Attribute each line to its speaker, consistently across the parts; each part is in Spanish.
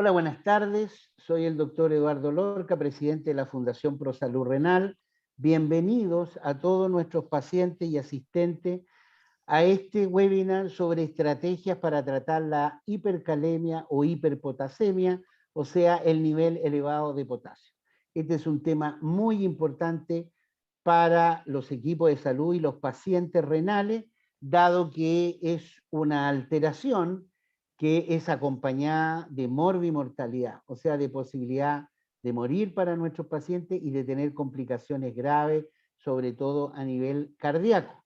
Speaker 1: Hola, buenas tardes. Soy el doctor Eduardo Lorca, presidente de la Fundación ProSalud Renal. Bienvenidos a todos nuestros pacientes y asistentes a este webinar sobre estrategias para tratar la hipercalemia o hiperpotasemia, o sea, el nivel elevado de potasio. Este es un tema muy importante para los equipos de salud y los pacientes renales, dado que es una alteración que es acompañada de morbimortalidad, o sea, de posibilidad de morir para nuestros pacientes y de tener complicaciones graves, sobre todo a nivel cardíaco.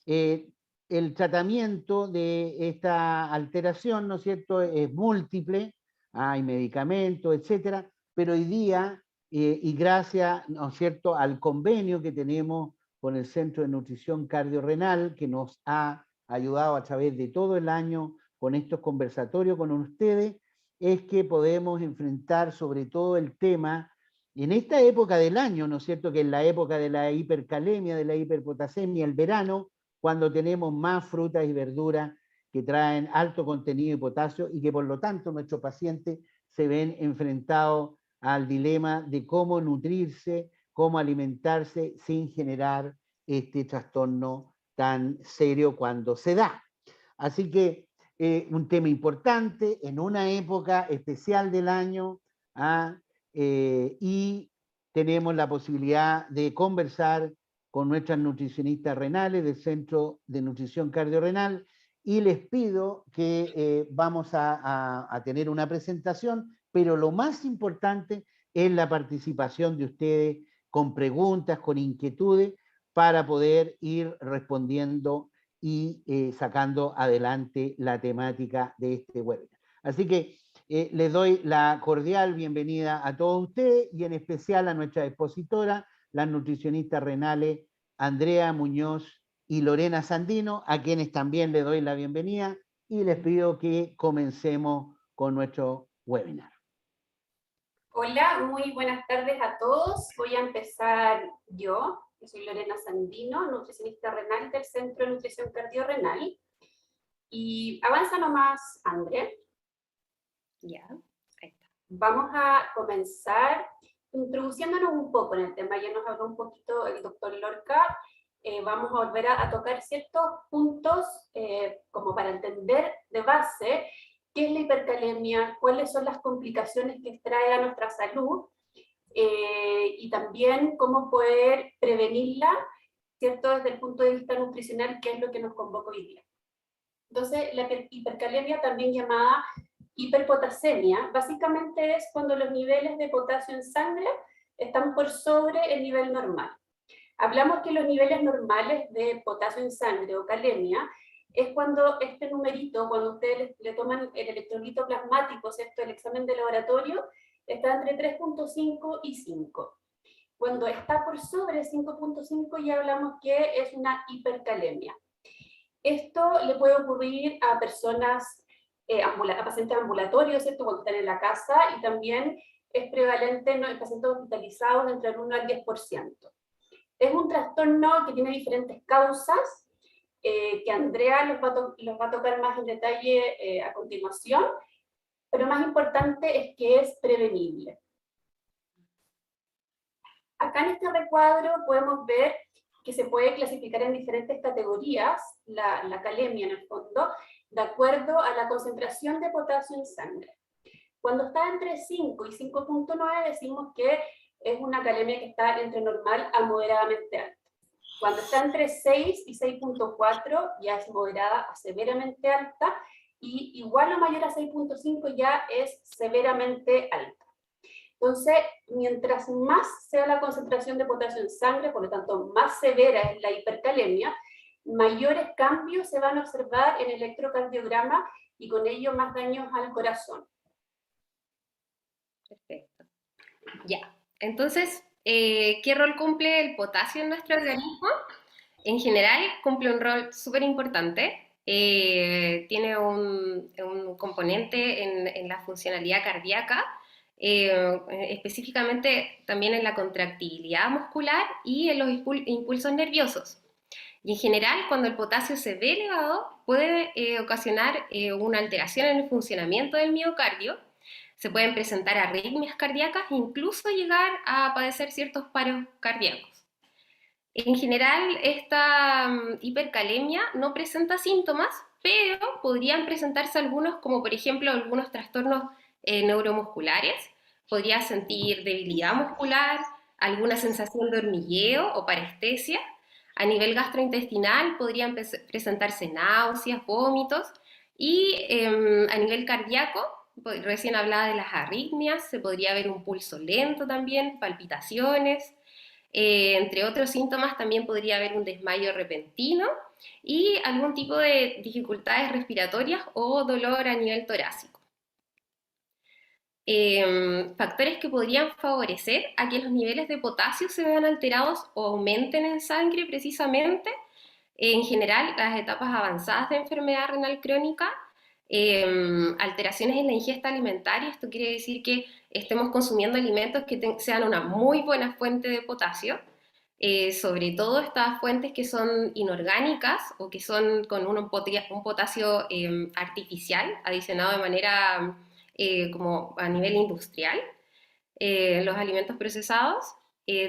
Speaker 1: El tratamiento de esta alteración, ¿no es cierto?, es múltiple, hay medicamentos, etcétera, pero hoy día, y gracias, ¿no es cierto?, al convenio que tenemos con el Centro de Nutrición Cardiorrenal, que nos ha ayudado a través de todo el año con estos conversatorios con ustedes, es que podemos enfrentar sobre todo el tema en esta época del año, ¿no es cierto?, que es la época de la hipercalemia, de la hiperpotasemia, el verano, cuando tenemos más frutas y verduras que traen alto contenido de potasio y que por lo tanto nuestros pacientes se ven enfrentados al dilema de cómo nutrirse, cómo alimentarse sin generar este trastorno tan serio cuando se da. Así que un tema importante en una época especial del año, y tenemos la posibilidad de conversar con nuestras nutricionistas renales del Centro de Nutrición Cardiorrenal, y les pido que vamos a tener una presentación, pero lo más importante es la participación de ustedes con preguntas, con inquietudes, para poder ir respondiendo y sacando adelante la temática de este webinar. Así que les doy la cordial bienvenida a todos ustedes y en especial a nuestra expositora, las nutricionistas renales Andrea Muñoz y Lorena Sandino, a quienes también les doy la bienvenida y les pido que comencemos con nuestro webinar.
Speaker 2: Hola, muy buenas tardes a todos. Voy a empezar yo soy Lorena Sandino, nutricionista renal del Centro de Nutrición Cardiorrenal. Y avanza nomás, Andrea.
Speaker 3: Ya, ahí está.
Speaker 2: Vamos a comenzar introduciéndonos un poco en el tema. Ya nos habló un poquito el doctor Lorca. Vamos a volver a tocar ciertos puntos como para entender de base qué es la hipercalemia, cuáles son las complicaciones que trae a nuestra salud y también cómo poder prevenirla, ¿cierto? Desde el punto de vista nutricional, que es lo que nos convoca hoy día. Entonces, la hipercalemia, también llamada hiperpotasemia, básicamente es cuando los niveles de potasio en sangre están por sobre el nivel normal. Hablamos que los niveles normales de potasio en sangre o calemia es cuando este numerito, cuando ustedes le toman el electrolito plasmático, ¿cierto?, el examen de laboratorio, está entre 3.5 y 5. Cuando está por sobre 5.5 ya hablamos que es una hipercalemia. Esto le puede ocurrir a personas, a pacientes ambulatorios, ¿cierto?, cuando están en la casa, y también es prevalente en pacientes hospitalizados entre el 1 al 10%. Es un trastorno que tiene diferentes causas, que Andrea los va a tocar más en detalle a continuación, pero más importante es que es prevenible. Acá en este recuadro podemos ver que se puede clasificar en diferentes categorías la calemia en el fondo, de acuerdo a la concentración de potasio en sangre. Cuando está entre 5 y 5.9 decimos que es una calemia que está entre normal a moderadamente alta. Cuando está entre 6 y 6.4 ya es moderada a severamente alta, y igual o mayor a 6.5 ya es severamente alta. Entonces, mientras más sea la concentración de potasio en sangre, por lo tanto más severa es la hipercalemia, mayores cambios se van a observar en el electrocardiograma y con ello más daños al corazón.
Speaker 3: Perfecto. Ya, entonces, ¿qué rol cumple el potasio en nuestro organismo? En general, cumple un rol súper importante. Tiene un componente en la funcionalidad cardíaca, específicamente también en la contractibilidad muscular y en los impulsos nerviosos. Y en general, cuando el potasio se ve elevado, puede ocasionar una alteración en el funcionamiento del miocardio, Se pueden presentar arritmias cardíacas, incluso llegar a padecer ciertos paros cardíacos. En general, esta hipercalemia no presenta síntomas, pero podrían presentarse algunos, como por ejemplo algunos trastornos neuromusculares. Podría sentir debilidad muscular, alguna sensación de hormigueo o parestesia. A nivel gastrointestinal podrían presentarse náuseas, vómitos. Y a nivel cardíaco, recién hablaba de las arritmias, se podría ver un pulso lento también, palpitaciones. Entre otros síntomas también podría haber un desmayo repentino y algún tipo de dificultades respiratorias o dolor a nivel torácico. Factores que podrían favorecer a que los niveles de potasio se vean alterados o aumenten en sangre precisamente. En general, las etapas avanzadas de enfermedad renal crónica, alteraciones en la ingesta alimentaria, esto quiere decir que estemos consumiendo alimentos que sean una muy buena fuente de potasio, sobre todo estas fuentes que son inorgánicas o que son con un potasio artificial, adicionado de manera como a nivel industrial, los alimentos procesados.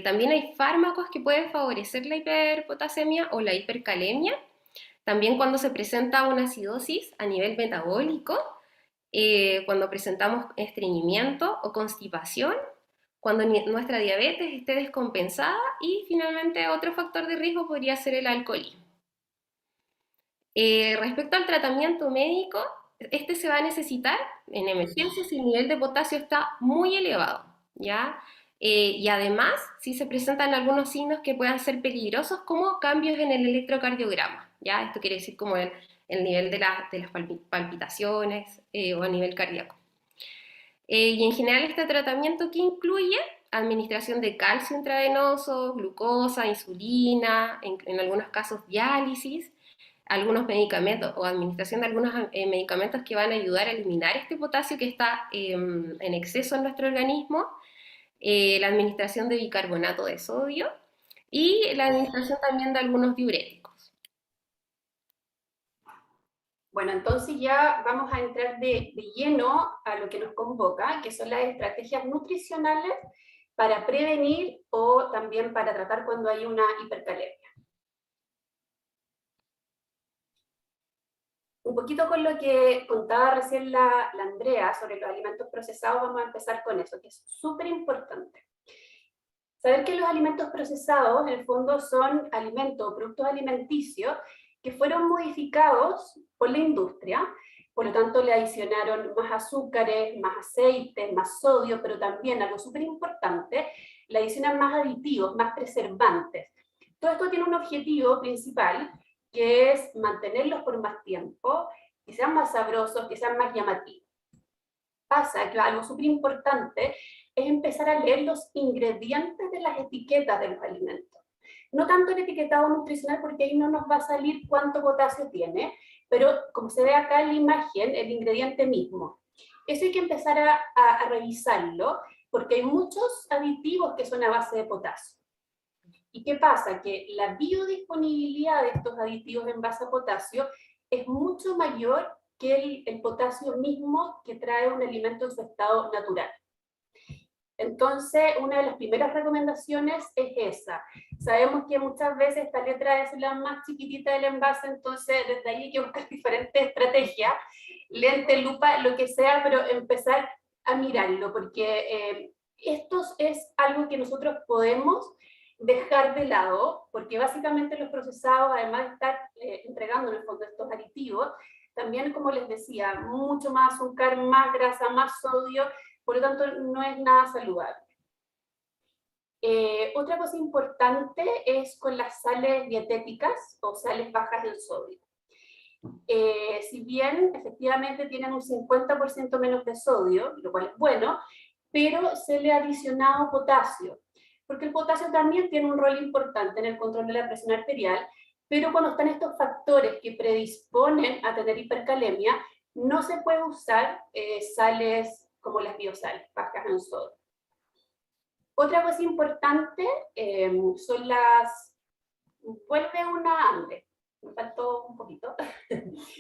Speaker 3: También hay fármacos que pueden favorecer la hiperpotasemia o la hipercalemia. También cuando se presenta una acidosis a nivel metabólico, cuando presentamos estreñimiento o constipación, cuando nuestra diabetes esté descompensada y finalmente otro factor de riesgo podría ser el alcoholismo. Respecto al tratamiento médico, este se va a necesitar en emergencia si el nivel de potasio está muy elevado, ¿ya? Y además, si se presentan algunos signos que puedan ser peligrosos, como cambios en el electrocardiograma, ¿ya? Esto quiere decir como el nivel de las palpitaciones o a nivel cardíaco. Y en general este tratamiento que incluye administración de calcio intravenoso, glucosa, insulina, en algunos casos diálisis, algunos medicamentos o administración de algunos medicamentos que van a ayudar a eliminar este potasio que está en exceso en nuestro organismo, la administración de bicarbonato de sodio y la administración también de algunos diuréticos.
Speaker 2: Bueno, entonces ya vamos a entrar de lleno a lo que nos convoca, que son las estrategias nutricionales para prevenir o también para tratar cuando hay una hipercalemia. Un poquito con lo que contaba recién la Andrea sobre los alimentos procesados, vamos a empezar con eso, que es súper importante. Saber que los alimentos procesados, en el fondo, son alimentos o productos alimenticios que fueron modificados por la industria, por lo tanto le adicionaron más azúcares, más aceites, más sodio, pero también, algo súper importante, le adicionan más aditivos, más preservantes. Todo esto tiene un objetivo principal, que es mantenerlos por más tiempo, que sean más sabrosos, que sean más llamativos. Pasa que algo súper importante es empezar a leer los ingredientes de las etiquetas de los alimentos. No tanto el etiquetado nutricional, porque ahí no nos va a salir cuánto potasio tiene, pero como se ve acá en la imagen, el ingrediente mismo. Eso hay que empezar a revisarlo, porque hay muchos aditivos que son a base de potasio. ¿Y qué pasa? Que la biodisponibilidad de estos aditivos en base a potasio es mucho mayor que el potasio mismo que trae un alimento en su estado natural. Entonces, una de las primeras recomendaciones es esa. Sabemos que muchas veces esta letra es la más chiquitita del envase, entonces desde ahí hay que buscar diferentes estrategias, lente, lupa, lo que sea, pero empezar a mirarlo, porque esto es algo que nosotros podemos dejar de lado, porque básicamente los procesados, además de estar entregando en el fondo estos aditivos, también, como les decía, mucho más azúcar, más grasa, más sodio, por lo tanto no es nada saludable. Otra cosa importante es con las sales dietéticas o sales bajas en sodio. Si bien efectivamente tienen un 50% menos de sodio, lo cual es bueno, pero se le ha adicionado potasio, porque el potasio también tiene un rol importante en el control de la presión arterial, pero cuando están estos factores que predisponen a tener hipercalemia, no se puede usar sales como las biosales, bajas en sodio. Otra cosa importante son las... Vuelve una hambre, me faltó un poquito,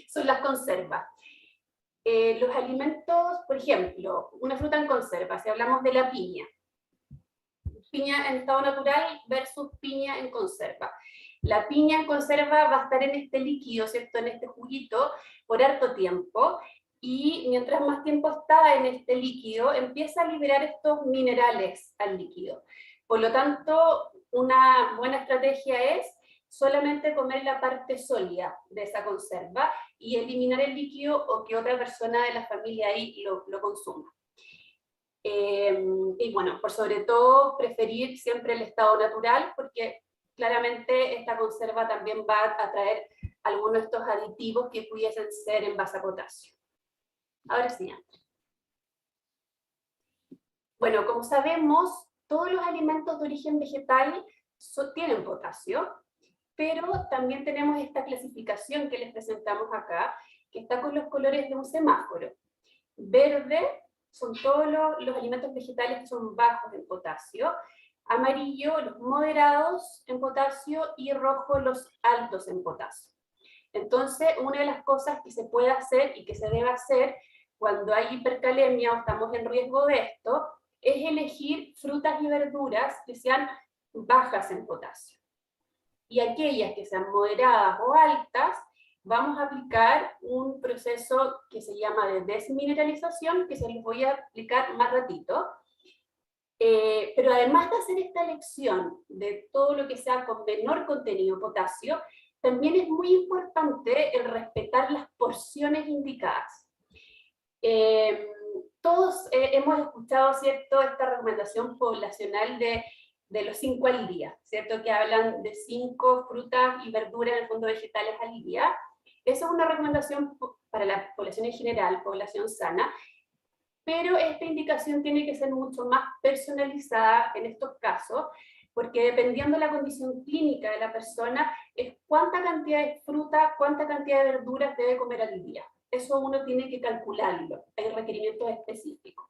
Speaker 2: son las conservas. Los alimentos, por ejemplo, una fruta en conserva, si hablamos de la piña en estado natural versus piña en conserva. La piña en conserva va a estar en este líquido, ¿cierto? En este juguito por harto tiempo, y mientras más tiempo está en este líquido, empieza a liberar estos minerales al líquido. Por lo tanto, una buena estrategia es solamente comer la parte sólida de esa conserva y eliminar el líquido o que otra persona de la familia ahí lo consuma. Y bueno, por sobre todo preferir siempre el estado natural, porque claramente esta conserva también va a traer algunos de estos aditivos que pudiesen ser en base a potasio. Ahora sí. Bueno, como sabemos, todos los alimentos de origen vegetal tienen potasio, pero también tenemos esta clasificación que les presentamos acá, que está con los colores de un semáforo. Verde son todos los alimentos vegetales que son bajos en potasio, amarillo los moderados en potasio y rojo los altos en potasio. Entonces, una de las cosas que se puede hacer y que se debe hacer cuando hay hipercalemia o estamos en riesgo de esto, es elegir frutas y verduras que sean bajas en potasio. Y aquellas que sean moderadas o altas, vamos a aplicar un proceso que se llama de desmineralización, que se los voy a explicar más ratito. Pero además de hacer esta elección de todo lo que sea con menor contenido de potasio, también es muy importante el respetar las porciones indicadas. Todos hemos escuchado, ¿cierto?, esta recomendación poblacional de los 5 al día, ¿cierto?, que hablan de 5 frutas y verduras, en el fondo vegetales al día. Esa es una recomendación para la población en general, población sana, pero esta indicación tiene que ser mucho más personalizada en estos casos, porque dependiendo de la condición clínica de la persona, es cuánta cantidad de fruta, cuánta cantidad de verduras debe comer al día. Eso uno tiene que calcularlo, hay requerimientos específicos.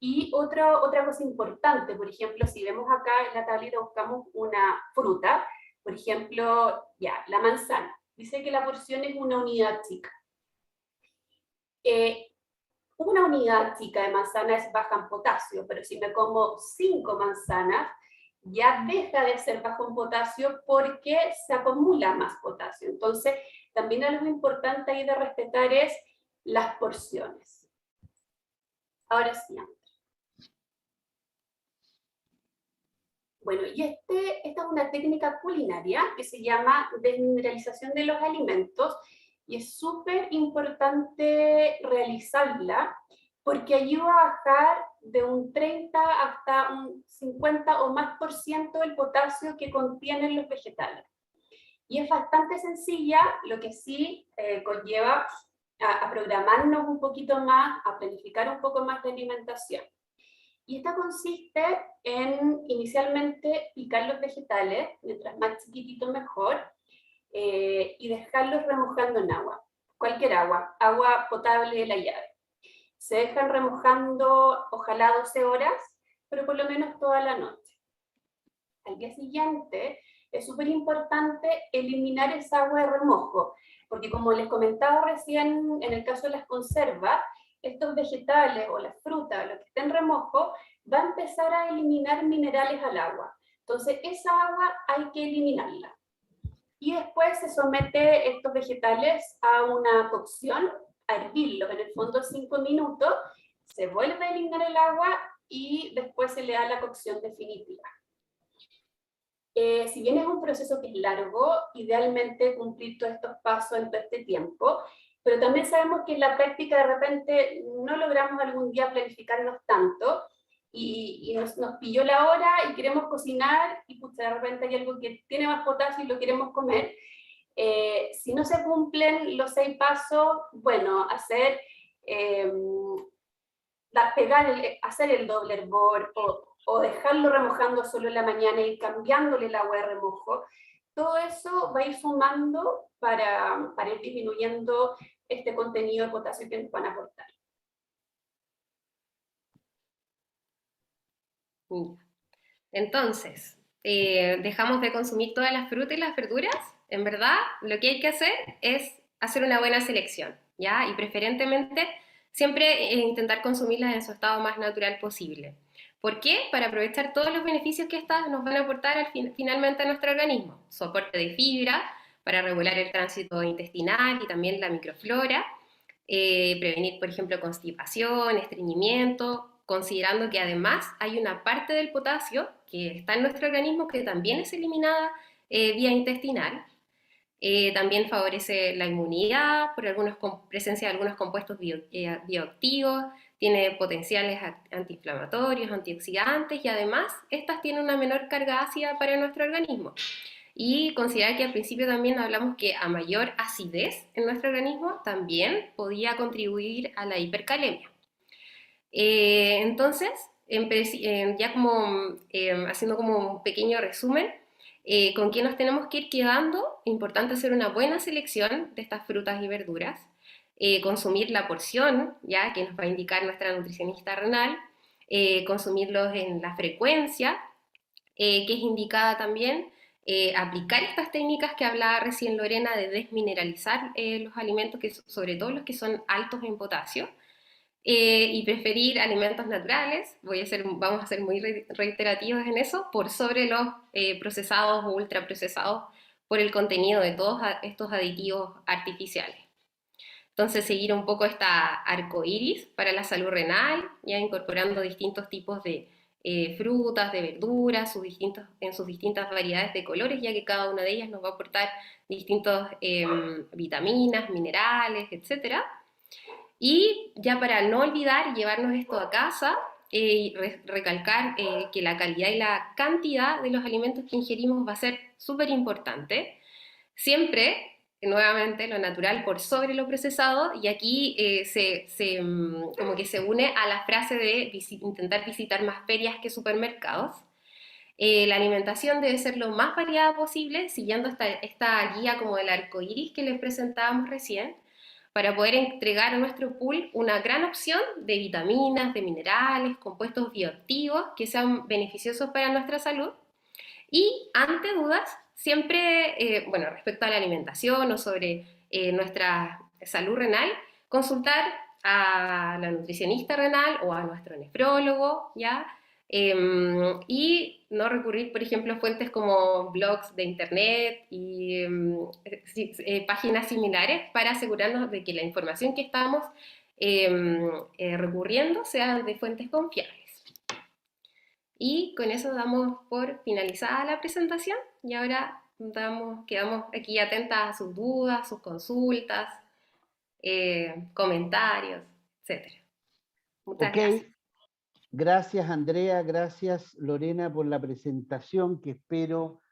Speaker 2: Y otra cosa importante, por ejemplo, si vemos acá en la tablita buscamos una fruta, por ejemplo, ya, la manzana. Dice que la porción es una unidad chica. Una unidad chica de manzana es baja en potasio, pero si me como 5 manzanas, ya deja de ser bajo en potasio porque se acumula más potasio. Entonces, también algo importante ahí de respetar es las porciones. Ahora sí. Bueno, y esta es una técnica culinaria que se llama desmineralización de los alimentos, y es súper importante realizarla porque ayuda a bajar de un 30 hasta un 50 o más por ciento el potasio que contienen los vegetales. Y es bastante sencilla, lo que sí conlleva a programarnos un poquito más, a planificar un poco más de alimentación. Y esta consiste en inicialmente picar los vegetales, mientras más chiquitito mejor, y dejarlos remojando en agua, cualquier agua, agua potable de la llave. Se dejan remojando ojalá 12 horas, pero por lo menos toda la noche. Al día siguiente es súper importante eliminar esa agua de remojo, porque como les comentaba recién en el caso de las conservas, estos vegetales o las frutas, lo que esté en remojo, va a empezar a eliminar minerales al agua. Entonces esa agua hay que eliminarla. Y después se somete estos vegetales a una cocción, a hervirlos en el fondo 5 minutos, se vuelve a eliminar el agua y después se le da la cocción definitiva. Si bien es un proceso que es largo, idealmente cumplir todos estos pasos en todo este tiempo, pero también sabemos que en la práctica de repente no logramos algún día planificarnos tanto, y nos pilló la hora y queremos cocinar, y pues, de repente hay algo que tiene más potasio y lo queremos comer. Si no se cumplen los 6 pasos, bueno, hacer hacer el doble hervor o dejarlo remojando solo en la mañana y cambiándole el agua de remojo, todo eso va a ir sumando para ir disminuyendo este contenido de potasio que nos van a aportar.
Speaker 3: Entonces, dejamos de consumir todas las frutas y las verduras. En verdad, lo que hay que hacer es hacer una buena selección, ¿ya? Y preferentemente siempre intentar consumirlas en su estado más natural posible. ¿Por qué? Para aprovechar todos los beneficios que estas nos van a aportar finalmente a nuestro organismo. Soporte de fibra para regular el tránsito intestinal y también la microflora, prevenir, por ejemplo, constipación, estreñimiento, considerando que además hay una parte del potasio que está en nuestro organismo que también es eliminada vía intestinal. También favorece la inmunidad por presencia de algunos compuestos bioactivos, tiene potenciales antiinflamatorios, antioxidantes y además estas tienen una menor carga ácida para nuestro organismo. Y considerar que al principio también hablamos que a mayor acidez en nuestro organismo también podía contribuir a la hipercalemia. Entonces, ya como haciendo como un pequeño resumen, ¿con qué nos tenemos que ir quedando? Importante hacer una buena selección de estas frutas y verduras, consumir la porción, ya que nos va a indicar nuestra nutricionista renal, consumirlos en la frecuencia, que es indicada también, aplicar estas técnicas que hablaba recién Lorena de desmineralizar los alimentos, sobre todo los que son altos en potasio, y preferir alimentos naturales, vamos a ser muy reiterativos en eso, por sobre los procesados o ultraprocesados por el contenido de todos estos aditivos artificiales. Entonces seguir un poco esta arcoíris para la salud renal, ya incorporando distintos tipos de frutas, de verduras, en sus distintas variedades de colores, ya que cada una de ellas nos va a aportar distintas vitaminas, minerales, etcétera. Y ya para no olvidar, llevarnos esto a casa, recalcar que la calidad y la cantidad de los alimentos que ingerimos va a ser súper importante. Siempre, nuevamente, lo natural por sobre lo procesado, y aquí como que se une a la frase de intentar visitar más ferias que supermercados. La alimentación debe ser lo más variada posible, siguiendo esta guía como del arco iris que les presentábamos recién, para poder entregar a nuestro pool una gran opción de vitaminas, de minerales, compuestos bioactivos que sean beneficiosos para nuestra salud. Y ante dudas, siempre, bueno, respecto a la alimentación o sobre nuestra salud renal, consultar a la nutricionista renal o a nuestro nefrólogo, ¿ya? Y no recurrir, por ejemplo, a fuentes como blogs de internet y páginas similares para asegurarnos de que la información que estamos recurriendo sea de fuentes confiables. Y con eso damos por finalizada la presentación y ahora quedamos aquí atentas a sus dudas, sus consultas, comentarios, etc. Muchas gracias.
Speaker 1: Gracias Andrea, gracias Lorena por la presentación que espero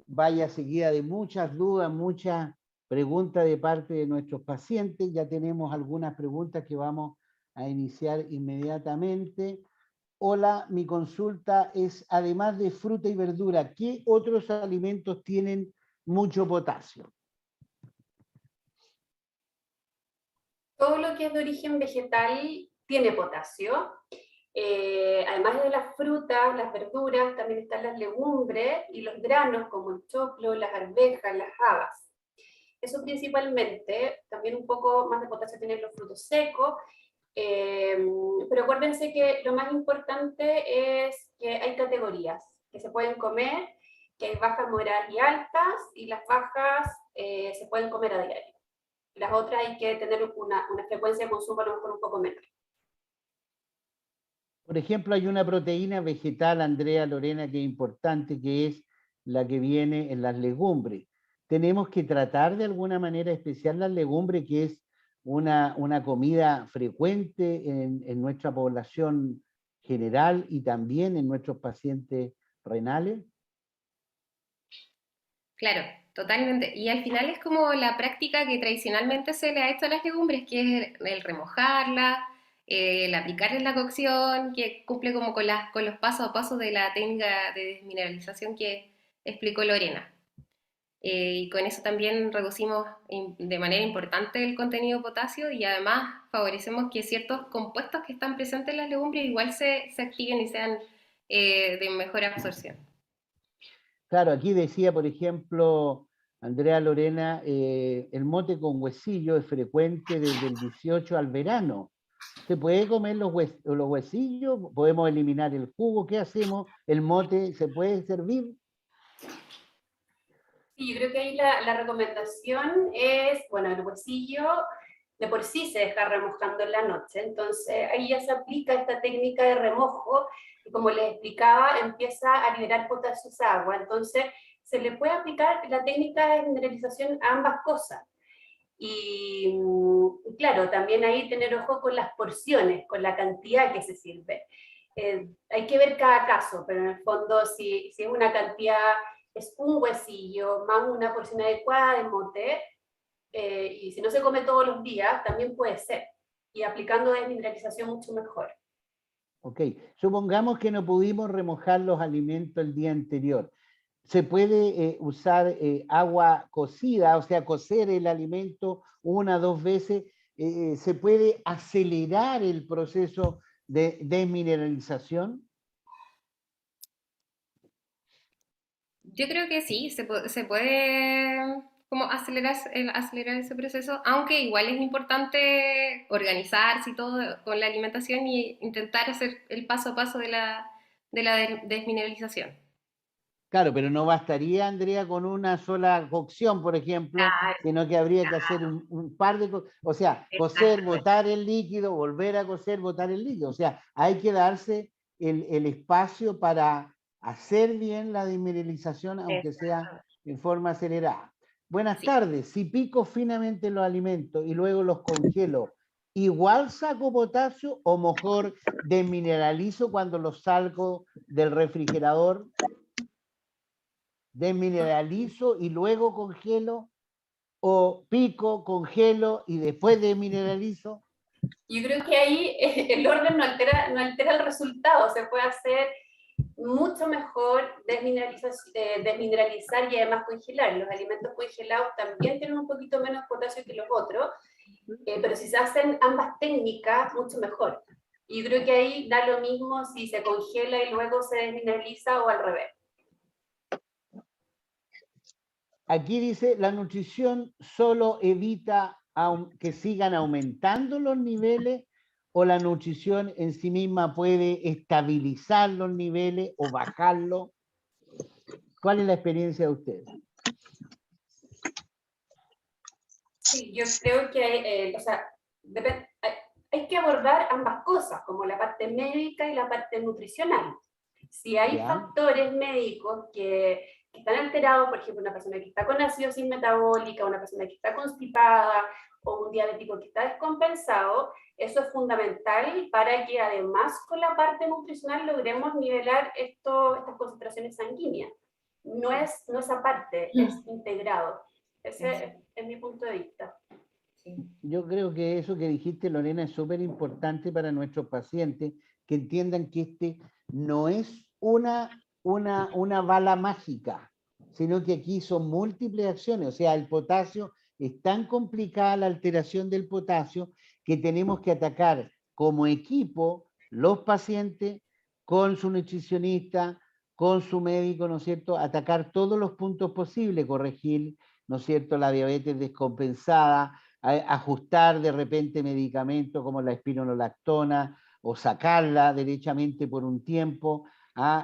Speaker 1: vaya seguida de muchas dudas, muchas preguntas de parte de nuestros pacientes. Ya tenemos algunas preguntas que vamos a iniciar inmediatamente. Hola, mi consulta es, además de fruta y verdura, ¿qué otros alimentos tienen mucho potasio?
Speaker 2: Todo lo que es de origen vegetal tiene potasio. Además de las frutas, las verduras, también están las legumbres y los granos como el choclo, las arvejas, las habas. Eso principalmente, también un poco más de potasio tienen los frutos secos, pero acuérdense que lo más importante es que hay categorías que se pueden comer, que hay bajas, moderadas y altas, y las bajas se pueden comer a diario. Las otras hay que tener una frecuencia de consumo a lo mejor un poco menor.
Speaker 1: Por ejemplo, hay una proteína vegetal, Andrea, Lorena, que es importante, que es la que viene en las legumbres. Tenemos que tratar de alguna manera especial las legumbres, que es una comida frecuente en nuestra población general y también en nuestros pacientes renales.
Speaker 3: Claro, totalmente. Y al final es como la práctica que tradicionalmente se le ha hecho a las legumbres, que es el remojarla, el aplicarles la cocción, que cumple como con los pasos a pasos de la técnica de desmineralización que explicó Lorena. Y con eso también reducimos de manera importante el contenido de potasio y además favorecemos que ciertos compuestos que están presentes en las legumbres igual se activen y sean de mejor absorción.
Speaker 1: Claro, aquí decía, por ejemplo, Andrea Lorena, el mote con huesillo es frecuente desde el 18 al verano. ¿Se puede comer los huesillos? ¿Podemos eliminar el jugo? ¿Qué hacemos? ¿El mote se puede servir?
Speaker 2: Sí, yo creo que ahí la recomendación es, bueno, el huesillo de por sí se deja remojando en la noche, entonces ahí ya se aplica esta técnica de remojo y como les explicaba, empieza a liberar potasio esa agua, entonces se le puede aplicar la técnica de mineralización a ambas cosas. Y claro, también ahí tener ojo con las porciones, con la cantidad que se sirve. Hay que ver cada caso, pero en el fondo si es una cantidad, es un huesillo más una porción adecuada de mote, y si no se come todos los días, también puede ser. Y aplicando desmineralización mucho mejor.
Speaker 1: Ok, supongamos que no pudimos remojar los alimentos el día anterior. Se puede usar agua cocida, o sea, cocer el alimento una o dos veces. Se puede acelerar el proceso de desmineralización.
Speaker 3: Yo creo que sí, se puede como acelerar ese proceso, aunque igual es importante organizarse y todo con la alimentación y intentar hacer el paso a paso de la desmineralización.
Speaker 1: Claro, pero no bastaría, Andrea, con una sola cocción, por ejemplo,
Speaker 3: Claro,
Speaker 1: sino que habría que hacer un par de cosas. O sea, cocer,
Speaker 3: exactamente.
Speaker 1: botar el líquido, volver a cocer, botar el líquido. O sea, hay que darse el espacio para hacer bien la desmineralización, aunque sea
Speaker 3: Exactamente.
Speaker 1: en forma acelerada. Buenas
Speaker 3: Sí.
Speaker 1: tardes. Si pico finamente los alimentos y luego los congelo, ¿igual saco potasio o mejor desmineralizo cuando los salgo del refrigerador? ¿Desmineralizo y luego congelo? ¿O pico, congelo y después desmineralizo?
Speaker 2: Yo creo que ahí el orden no altera el resultado, se puede hacer mucho mejor desmineralizar y además congelar. Los alimentos congelados también tienen un poquito menos potasio que los otros, pero si se hacen ambas técnicas, mucho mejor. Y yo creo que ahí da lo mismo si se congela y luego se desmineraliza o al revés.
Speaker 1: Aquí dice, la nutrición solo evita que sigan aumentando los niveles o la nutrición en sí misma puede estabilizar los niveles o bajarlos. ¿Cuál es la experiencia de ustedes?
Speaker 2: Sí, yo creo que, o sea, hay que abordar ambas cosas, como la parte médica y la parte nutricional. Si hay
Speaker 1: ¿Ya?
Speaker 2: factores médicos que están alterados, por ejemplo, una persona que está con acidosis metabólica, una persona que está constipada o un diabético que está descompensado, eso es fundamental para que además con la parte nutricional logremos nivelar estas concentraciones sanguíneas. No es aparte, es integrado. Ese es mi punto de vista.
Speaker 1: Yo creo que eso que dijiste, Lorena, es súper importante para nuestros pacientes, que entiendan que este no es una bala mágica, sino que aquí son múltiples acciones. O sea, el potasio, es tan complicada la alteración del potasio que tenemos que atacar como equipo los pacientes con su nutricionista, con su médico, ¿no es cierto? Atacar todos los puntos posibles, corregir, ¿no es cierto?, la diabetes descompensada, ajustar de repente medicamentos como la espironolactona o sacarla derechamente por un tiempo,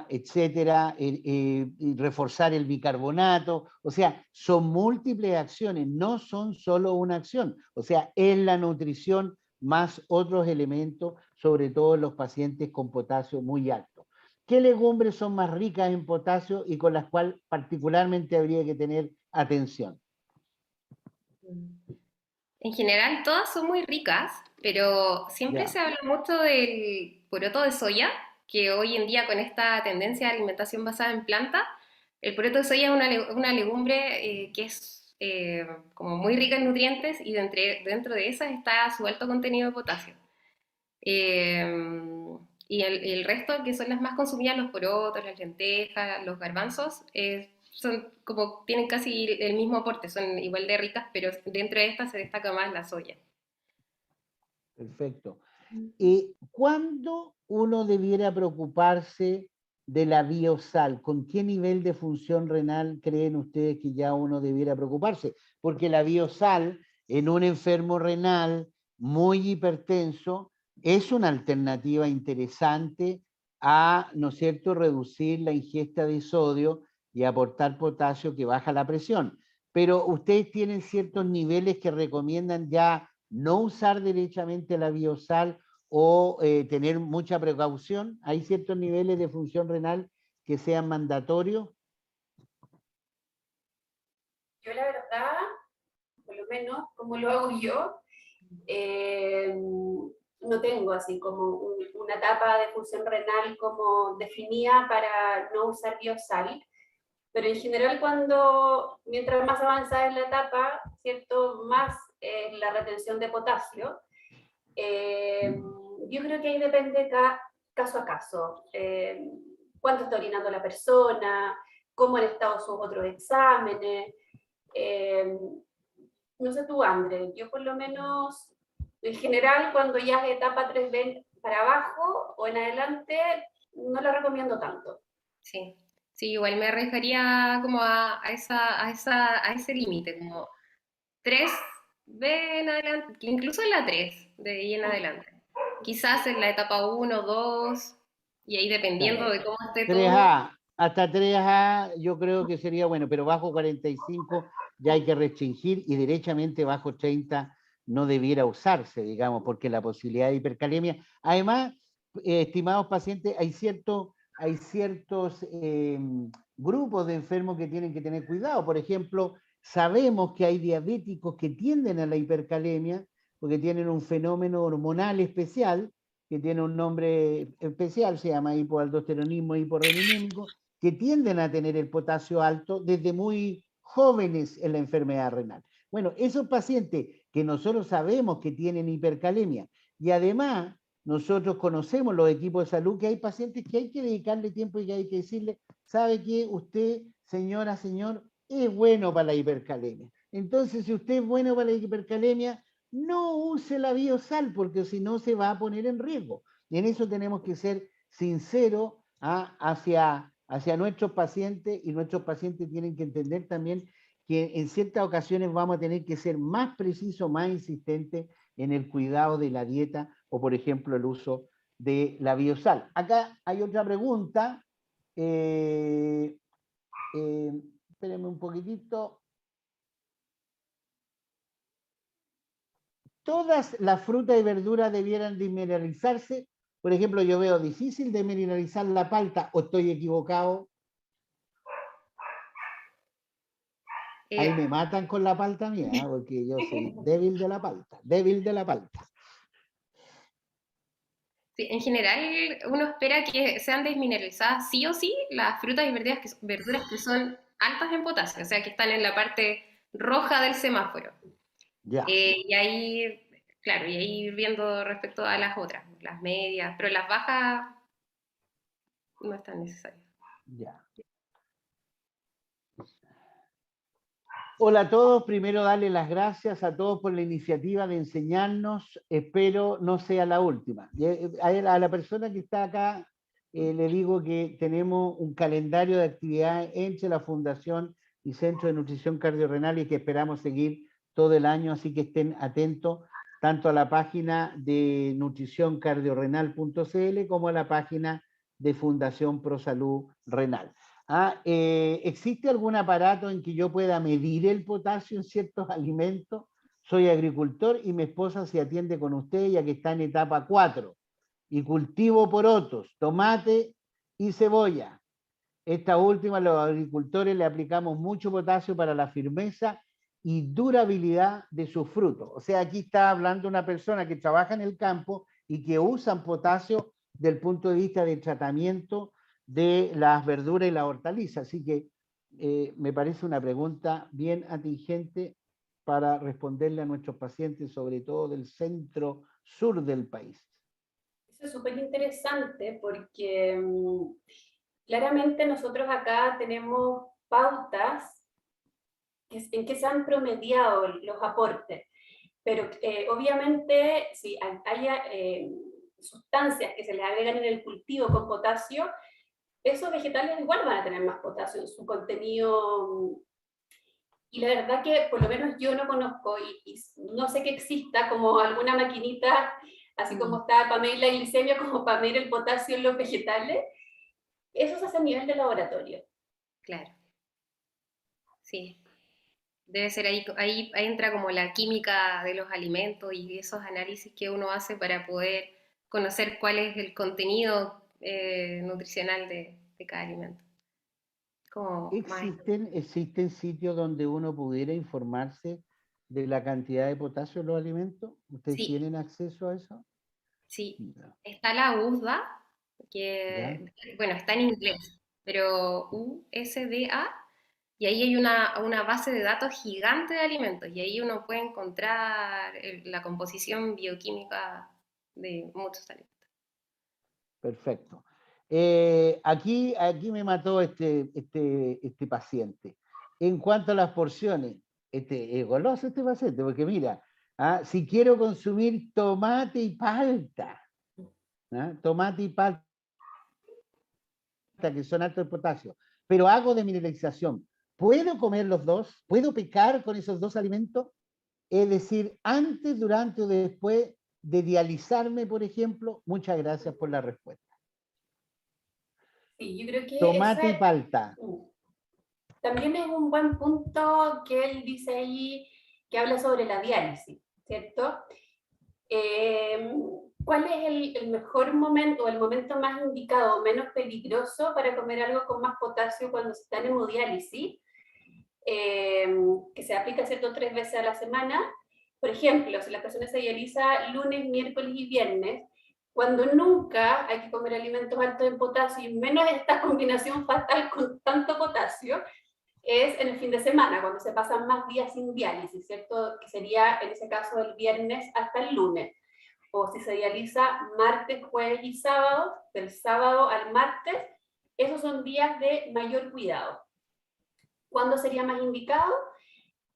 Speaker 1: etcétera, y reforzar el bicarbonato. O sea, son múltiples acciones, no son solo una acción. O sea, es la nutrición más otros elementos, sobre todo en los pacientes con potasio muy alto. ¿Qué legumbres son más ricas en potasio y con las cuales particularmente habría que tener atención?
Speaker 3: En general, todas son muy ricas, pero siempre
Speaker 1: Ya.
Speaker 3: se habla mucho del poroto de soya, que hoy en día con esta tendencia de alimentación basada en planta, el poroto de soya es una legumbre que es como muy rica en nutrientes y dentro de esas está su alto contenido de potasio. Y el resto, que son las más consumidas, los porotos, las lentejas, los garbanzos, son como, tienen casi el mismo aporte, son igual de ricas, pero dentro de estas se destaca más la soya.
Speaker 1: Perfecto. ¿Cuándo uno debiera preocuparse de la biosal? ¿Con qué nivel de función renal creen ustedes que ya uno debiera preocuparse? Porque la biosal en un enfermo renal muy hipertenso es una alternativa interesante a, ¿no es cierto?, reducir la ingesta de sodio y aportar potasio que baja la presión. Pero ustedes tienen ciertos niveles que recomiendan ya no usar derechamente la biosal o tener mucha precaución. ¿Hay ciertos niveles de función renal que sean mandatorios?
Speaker 2: Yo la verdad, por lo menos como lo hago yo, no tengo así como una etapa de función renal como definida para no usar biosal, pero en general mientras más avanzada es la etapa, ¿cierto? Más la retención de potasio. Yo creo que ahí depende caso a caso. Cuánto está orinando la persona, cómo han estado sus otros exámenes. No sé tú, André, yo por lo menos, en general, cuando ya es etapa 3B para abajo o en adelante, no la recomiendo tanto.
Speaker 3: Sí, sí, igual me refería como a ese límite, como 3B en adelante, que incluso en la 3, de ahí en adelante. Quizás en la etapa 1, 2, y ahí dependiendo
Speaker 1: Claro.
Speaker 3: de cómo esté todo.
Speaker 1: 3A, hasta 3A yo creo que sería bueno, pero bajo 45 ya hay que restringir y derechamente bajo 30 no debiera usarse, digamos, porque la posibilidad de hipercalemia. Además, estimados pacientes, hay ciertos grupos de enfermos que tienen que tener cuidado. Por ejemplo, sabemos que hay diabéticos que tienden a la hipercalemia porque tienen un fenómeno hormonal especial que tiene un nombre especial, se llama hipoaldosteronismo hiporreninémico, que tienden a tener el potasio alto desde muy jóvenes en la enfermedad renal. Bueno, esos pacientes que nosotros sabemos que tienen hipercalemia y además nosotros conocemos los equipos de salud que hay pacientes que hay que dedicarle tiempo y que hay que decirle, ¿sabe qué? Usted, señora, señor, es bueno para la hipercalemia. Entonces, si usted es bueno para la hipercalemia, no use la biosal porque si no se va a poner en riesgo. Y en eso tenemos que ser sinceros hacia nuestros pacientes y nuestros pacientes tienen que entender también que en ciertas ocasiones vamos a tener que ser más precisos, más insistentes en el cuidado de la dieta o, por ejemplo, el uso de la biosal. Acá hay otra pregunta. Espérenme un poquitito. Todas las frutas y verduras debieran desmineralizarse. Por ejemplo, yo veo difícil desmineralizar la palta, o estoy equivocado. Ahí me matan con la palta mía, porque yo soy débil de la palta, débil de la palta.
Speaker 3: Sí, en general, uno espera que sean desmineralizadas sí o sí las frutas y verduras que son altas en potasio, o sea, que están en la parte roja del semáforo.
Speaker 1: Ya,
Speaker 3: Y ahí, claro, y ahí ir viendo respecto a las otras, las medias, pero las bajas no es tan necesario.
Speaker 1: ya. Hola a todos, primero darle las gracias a todos por la iniciativa de enseñarnos, espero no sea la última. A la persona que está acá le digo que tenemos un calendario de actividades entre la Fundación y Centro de Nutrición Cardiorrenal y que esperamos seguir todo el año, así que estén atentos tanto a la página de nutricioncardiorrenal.cl como a la página de Fundación Pro Salud Renal. ¿Existe algún aparato en que yo pueda medir el potasio en ciertos alimentos? Soy agricultor y mi esposa se atiende con usted ya que está en etapa 4 y cultivo porotos, tomate y cebolla. Esta última, los agricultores le aplicamos mucho potasio para la firmeza y durabilidad de sus frutos. O sea, aquí está hablando una persona que trabaja en el campo y que usan potasio del punto de vista del tratamiento de las verduras y la hortaliza. Así que me parece una pregunta bien atingente para responderle a nuestros pacientes, sobre todo del centro sur del país.
Speaker 2: Eso es súper interesante porque claramente nosotros acá tenemos pautas en que se han promediado los aportes, pero obviamente si haya sustancias que se le agregan en el cultivo con potasio, esos vegetales igual van a tener más potasio en su contenido. Y la verdad que por lo menos yo no conozco y no sé que exista como alguna maquinita, así como está para medir la glicemia, como para medir el potasio en los vegetales. Eso se hace a nivel de laboratorio.
Speaker 3: Claro, sí. Debe ser ahí entra como la química de los alimentos y esos análisis que uno hace para poder conocer cuál es el contenido nutricional de cada alimento. Como más.
Speaker 1: ¿Existen sitios donde uno pudiera informarse de la cantidad de potasio en los alimentos? ¿Ustedes
Speaker 3: Sí,
Speaker 1: tienen acceso a eso?
Speaker 3: sí.
Speaker 1: Ya.
Speaker 3: Está la USDA,
Speaker 1: ¿Ya?
Speaker 3: que, bueno, está en inglés, pero USDA, y ahí hay una base de datos gigante de alimentos, y ahí uno puede encontrar la composición bioquímica de muchos alimentos.
Speaker 1: Perfecto. Aquí me mató este paciente. En cuanto a las porciones, es goloso este paciente, porque mira, si quiero consumir tomate y palta, tomate y palta, que son altos en potasio, pero hago demineralización, ¿puedo comer los dos? ¿Puedo pecar con esos dos alimentos? Es decir, antes, durante o después de dializarme, por ejemplo. Muchas gracias por la respuesta.
Speaker 2: Sí, yo creo que
Speaker 1: Tomate y
Speaker 2: ese
Speaker 1: palta.
Speaker 2: también es un buen punto que él dice ahí, que habla sobre la diálisis, ¿cierto? ¿Cuál es el mejor momento o el momento más indicado o menos peligroso para comer algo con más potasio cuando se está en hemodiálisis? Que se aplica, ¿cierto?, 3 veces a la semana. Por ejemplo, si la persona se dializa lunes, miércoles y viernes, cuando nunca hay que comer alimentos altos en potasio, y menos esta combinación fatal con tanto potasio, es en el fin de semana, cuando se pasan más días sin diálisis, ¿cierto? Que sería en ese caso el viernes hasta el lunes. O si se dializa martes, jueves y sábado, del sábado al martes, esos son días de mayor cuidado. ¿Cuándo sería más indicado?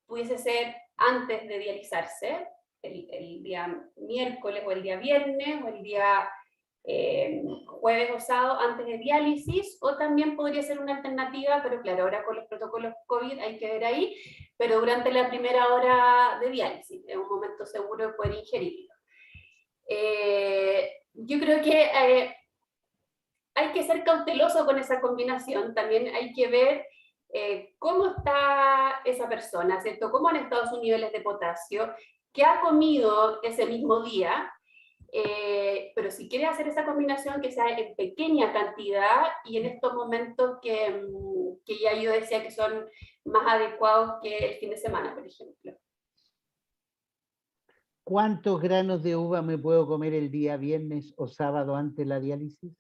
Speaker 2: Pudiese ser antes de dializarse, el día miércoles o el día viernes o el día jueves o sábado antes de diálisis, o también podría ser una alternativa, pero claro, ahora con los protocolos COVID hay que ver ahí, pero durante la primera hora de diálisis, es un momento seguro de poder ingerirlo. Yo creo que hay que ser cauteloso con esa combinación, también hay que ver cómo está esa persona, ¿cierto? ¿Cómo han estado sus niveles de potasio? ¿Qué ha comido ese mismo día? Pero si quiere hacer esa combinación, que sea en pequeña cantidad y en estos momentos que ya yo decía que son más adecuados que el fin de semana, por ejemplo.
Speaker 1: ¿Cuántos granos de uva me puedo comer el día viernes o sábado antes de la diálisis?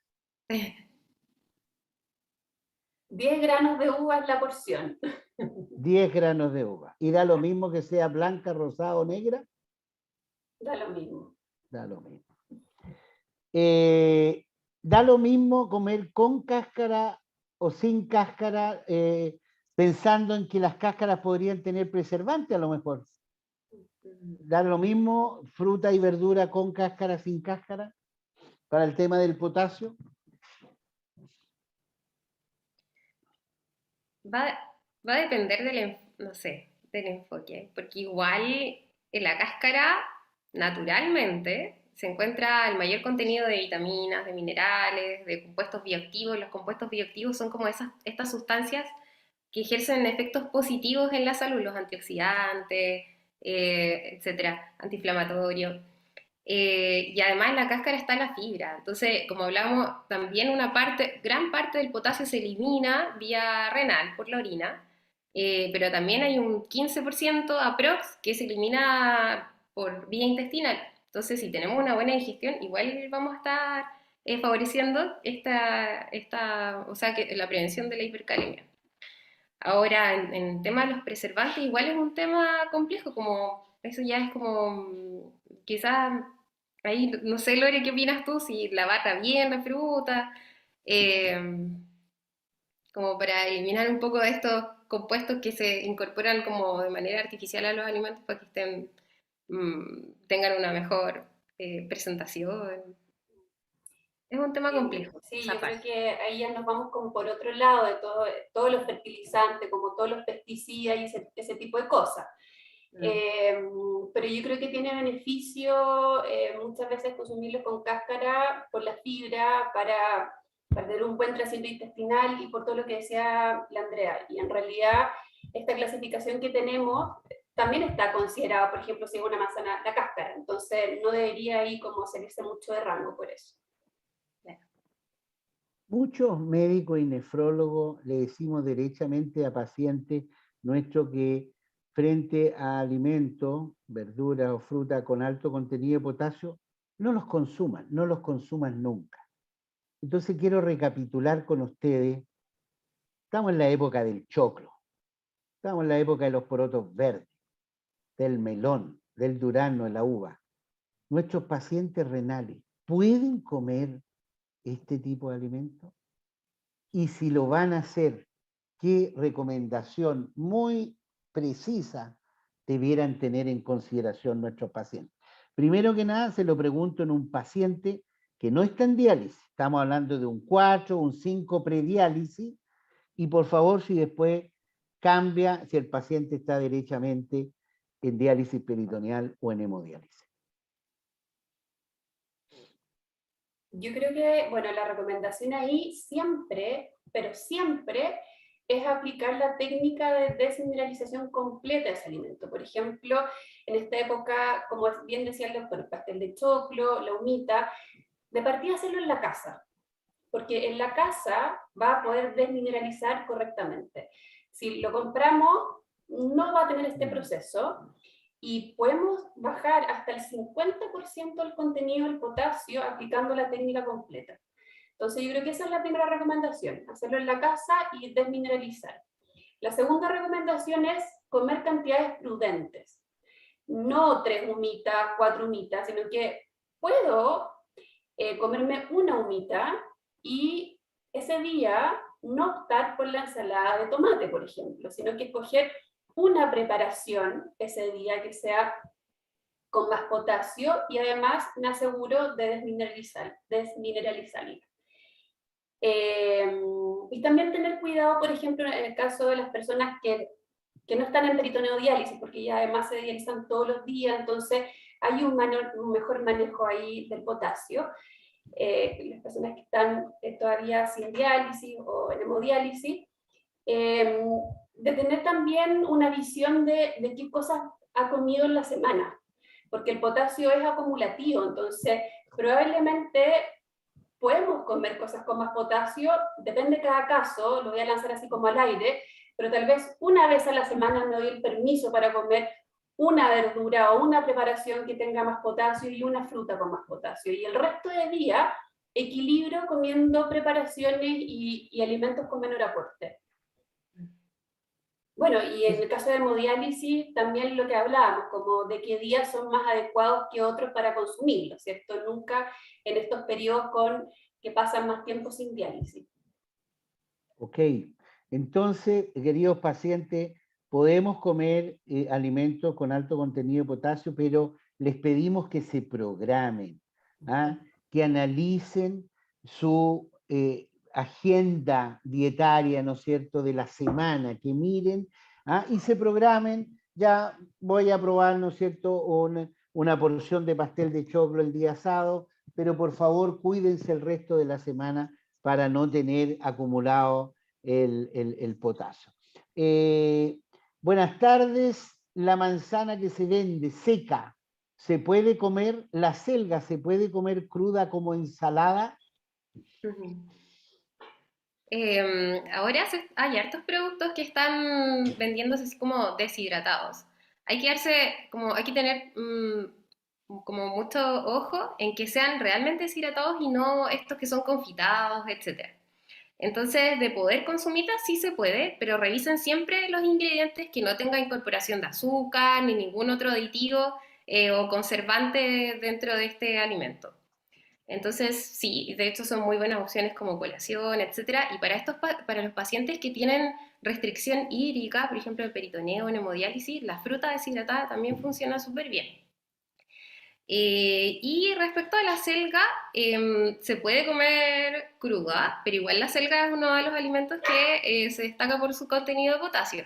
Speaker 2: 10 granos de uva es la porción.
Speaker 1: 10 granos de uva. ¿Y da lo mismo que sea blanca, rosada o negra?
Speaker 2: Da lo mismo.
Speaker 1: Da lo mismo. Da lo mismo comer con cáscara o sin cáscara, pensando en que las cáscaras podrían tener preservante a lo mejor. Da lo mismo fruta y verdura con cáscara, sin cáscara, para el tema del potasio.
Speaker 3: Va a depender no sé, del enfoque, porque igual en la cáscara, naturalmente, se encuentra el mayor contenido de vitaminas, de minerales, de compuestos bioactivos. Los compuestos bioactivos son como estas sustancias que ejercen efectos positivos en la salud, los antioxidantes, etcétera, antiinflamatorios. Y además en la cáscara está la fibra. Entonces, como hablamos, también gran parte del potasio se elimina vía renal por la orina, pero también hay un 15% aprox que se elimina por vía intestinal. Entonces, si tenemos una buena digestión, igual vamos a estar favoreciendo o sea, la prevención de la hipercalemia. Ahora, en tema de los preservantes, igual es un tema complejo, como eso ya es como quizás ahí, no sé, Lore, ¿qué opinas tú? Si la bata bien la fruta, eh, como para eliminar un poco de estos compuestos que se incorporan como de manera artificial a los alimentos para que tengan una mejor presentación. Es un tema complejo.
Speaker 2: Sí,
Speaker 3: esa
Speaker 2: yo creo
Speaker 3: parte.
Speaker 2: que ahí ya nos vamos como por otro lado de todos los fertilizantes, como todos los pesticidas y ese tipo de cosas. Pero yo creo que tiene beneficio muchas veces consumirlo con cáscara por la fibra, para tener un buen tránsito intestinal y por todo lo que decía la Andrea. Y en realidad esta clasificación que tenemos también está considerada, por ejemplo, si es una manzana, la cáscara. Entonces no debería ahí como salirse mucho de rango por eso.
Speaker 1: Muchos médicos y nefrólogos le decimos derechamente a pacientes nuestros que frente a alimentos, verduras o frutas con alto contenido de potasio, no los consuman nunca. Entonces quiero recapitular con ustedes, estamos en la época del choclo, estamos en la época de los porotos verdes, del melón, del durazno, de la uva. Nuestros pacientes renales pueden comer este tipo de alimentos. Y si lo van a hacer, ¿qué recomendación muy precisa debieran tener en consideración nuestros pacientes? Primero que nada, se lo pregunto en un paciente que no está en diálisis. Estamos hablando de un 4, un 5 prediálisis. Y por favor, si después cambia, si el paciente está derechamente en diálisis peritoneal o en hemodiálisis.
Speaker 2: Yo creo que, bueno, la recomendación ahí siempre, pero siempre, es aplicar la técnica de desmineralización completa de ese alimento. Por ejemplo, en esta época, como bien decía el doctor, el pastel de choclo, la humita, de partida hacerlo en la casa, porque en la casa va a poder desmineralizar correctamente. Si lo compramos, no va a tener este proceso, y podemos bajar hasta el 50% del contenido del potasio aplicando la técnica completa. Entonces yo creo que esa es la primera recomendación, hacerlo en la casa y desmineralizar. La segunda recomendación es comer cantidades prudentes, no 3 humitas, 4 humitas, sino que puedo comerme una humita y ese día no optar por la ensalada de tomate, por ejemplo, sino que escoger una preparación ese día que sea con más potasio y además me aseguro de desmineralizarla. Y también tener cuidado, por ejemplo, en el caso de las personas que no están en peritoneodiálisis, porque ya además se dializan todos los días, entonces hay un mejor manejo ahí del potasio. Las personas que están todavía sin diálisis o en hemodiálisis, de tener también una visión de qué cosas ha comido en la semana, porque el potasio es acumulativo, entonces probablemente podemos comer cosas con más potasio, depende de cada caso, lo voy a lanzar así como al aire, pero tal vez una vez a la semana me doy el permiso para comer una verdura o una preparación que tenga más potasio y una fruta con más potasio. Y el resto del día equilibro comiendo preparaciones y alimentos con menor aporte. Bueno, y en el caso de hemodiálisis, también lo que hablábamos, como de qué días son más adecuados que otros para consumirlo, ¿cierto? Nunca en estos periodos que pasan más tiempo sin diálisis.
Speaker 1: Ok, entonces, queridos pacientes, podemos comer alimentos con alto contenido de potasio, pero les pedimos que se programen, ¿ah? Que analicen su agenda dietaria, ¿no es cierto?, de la semana, que miren, ¿ah? Y se programen. Ya voy a probar, ¿no es cierto?, una porción de pastel de choclo el día sábado, pero por favor cuídense el resto de la semana para no tener acumulado el potasio. Buenas tardes. La manzana que se vende seca, ¿se puede comer? La selga, ¿se puede comer cruda como ensalada?
Speaker 3: Ahora hay hartos productos que están vendiéndose así como deshidratados. Hay que tener como mucho ojo en que sean realmente deshidratados y no estos que son confitados, etcétera. Entonces, de poder consumirlas sí se puede, pero revisen siempre los ingredientes que no tengan incorporación de azúcar ni ningún otro aditivo o conservante dentro de este alimento. Entonces, sí, de hecho son muy buenas opciones como colación, etcétera. Y para los pacientes que tienen restricción hídrica, por ejemplo, el peritoneo en hemodiálisis, la fruta deshidratada también funciona súper bien. Y respecto a la selga, se puede comer cruda, pero igual la selga es uno de los alimentos que se destaca por su contenido de potasio.